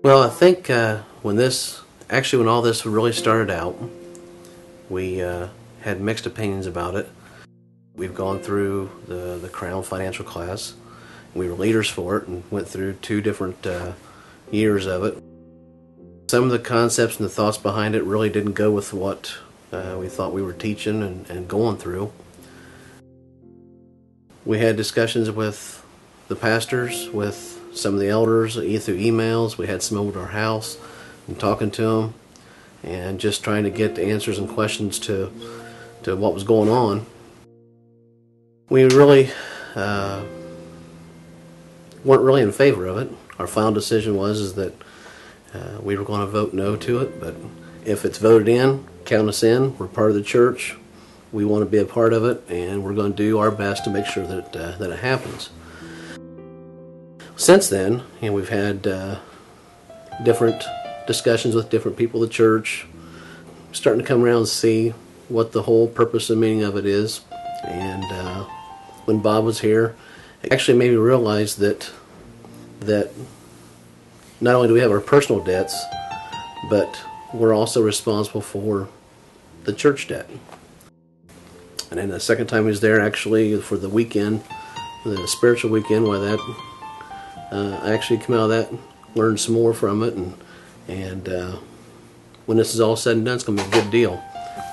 Well, I think when all this really started out, we had mixed opinions about it. We've gone through the Crown Financial class. We were leaders for it and went through 2 different years of it. Some of the concepts and the thoughts behind it really didn't go with what we thought we were teaching and going through. We had discussions with the pastors, with some of the elders, through emails. We had some over to our house and talking to them and just trying to get answers and questions to what was going on. We really weren't really in favor of it. Our final decision was that we were going to vote no to it, but if it's voted in, count us in. We're part of the church. We want to be a part of it, and we're going to do our best to make sure that it happens. Since then, we've had different discussions with different people of the church, starting to come around and see what the whole purpose and meaning of it is. And when Bob was here, it actually made me realize that not only do we have our personal debts, but we're also responsible for the church debt. And then the second time he was there, actually, for the weekend, the spiritual weekend, I actually came out of that, learned some more from it, and when this is all said and done, it's going to be a good deal.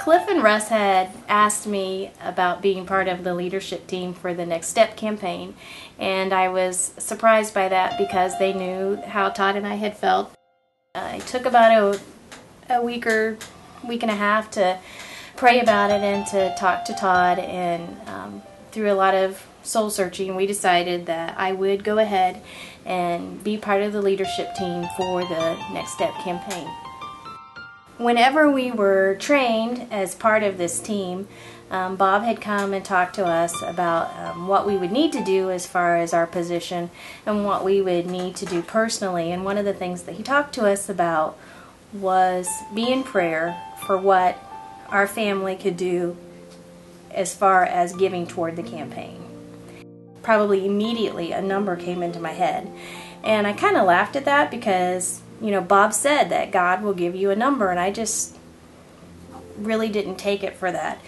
Cliff and Russ had asked me about being part of the leadership team for the Next Step campaign, and I was surprised by that because they knew how Todd and I had felt. It took about a week and a half to pray about it and to talk to Todd, and through a lot of soul searching, we decided that I would go ahead and be part of the leadership team for the Next Step campaign. Whenever we were trained as part of this team, Bob had come and talked to us about what we would need to do as far as our position and what we would need to do personally. And one of the things that he talked to us about was be in prayer for what our family could do as far as giving toward the campaign. Probably immediately a number came into my head, and I kind of laughed at that because Bob said that God will give you a number, and I just really didn't take it for that.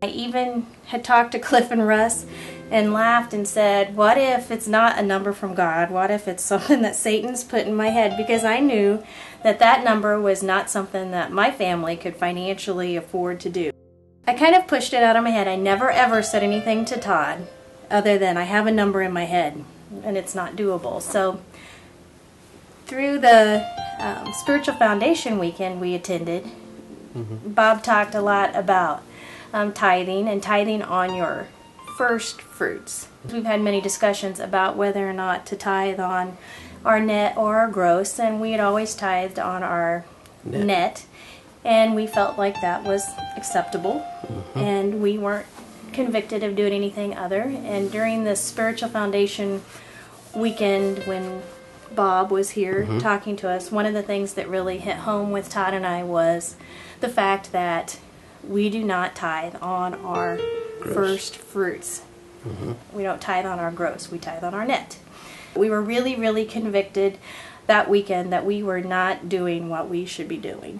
I even had talked to Cliff and Russ and laughed and said, what if it's not a number from God? What if it's something that Satan's put in my head? Because I knew that number was not something that my family could financially afford to do. I kind of pushed it out of my head. I never ever said anything to Todd other than I have a number in my head and it's not doable. So through the Spiritual Foundation weekend we attended, Bob talked a lot about tithing and tithing on your first fruits. We've had many discussions about whether or not to tithe on our net or our gross, and we had always tithed on our net, and we felt like that was acceptable, and we weren't convicted of doing anything other. And during the Spiritual Foundation weekend when Bob was here talking to us, one of the things that really hit home with Todd and I was the fact that we do not tithe on our first fruits. We don't tithe on our gross, we tithe on our net. We were really, really convicted that weekend that we were not doing what we should be doing.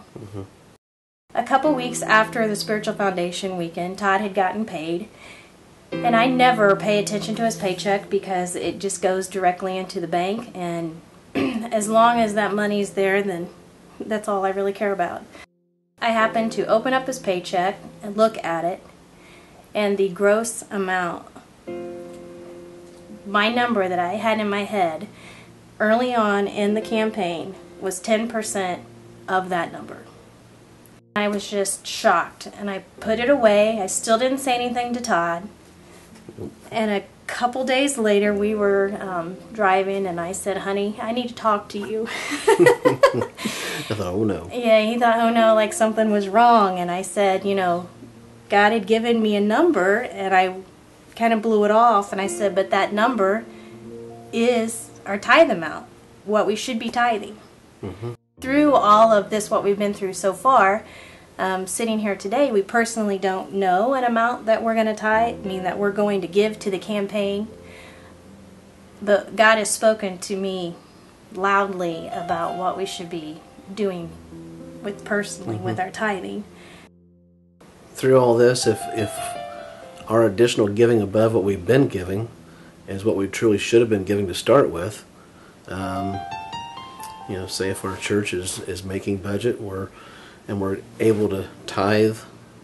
A couple weeks after the Spiritual Foundation weekend, Todd had gotten paid, and I never pay attention to his paycheck because it just goes directly into the bank, and as long as that money's there, then that's all I really care about. I happened to open up his paycheck and look at it, and the gross amount, my number that I had in my head early on in the campaign, was 10% of that number. I was just shocked, and I put it away. I still didn't say anything to Todd. And a couple days later, we were driving, and I said, honey, I need to talk to you. I thought, oh no. Yeah, he thought, oh no, like something was wrong. And I said, God had given me a number, and I kind of blew it off. And I said, but that number is our tithe amount, what we should be tithing. Through all of this, what we've been through so far, sitting here today, we personally don't know an amount that we're going to tithe, that we're going to give to the campaign. But God has spoken to me loudly about what we should be doing with personally with our tithing. Through all this, if our additional giving above what we've been giving is what we truly should have been giving to start with, say if our church is making budget, and we're able to tithe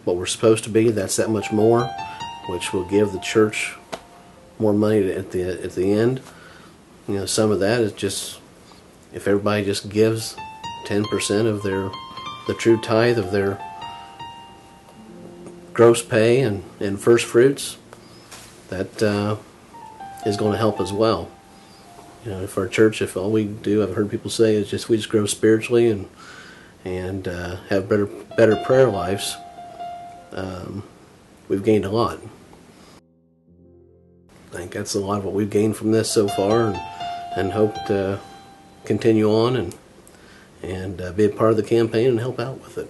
what we're supposed to be, that's that much more, which will give the church more money at the end. Some of that is just, if everybody just gives 10% of the true tithe of their gross pay and first fruits, that is going to help as well. If our church, if all we do, I've heard people say, is we just grow spiritually and have better prayer lives, we've gained a lot. I think that's a lot of what we've gained from this so far, and hope to continue on and be a part of the campaign and help out with it.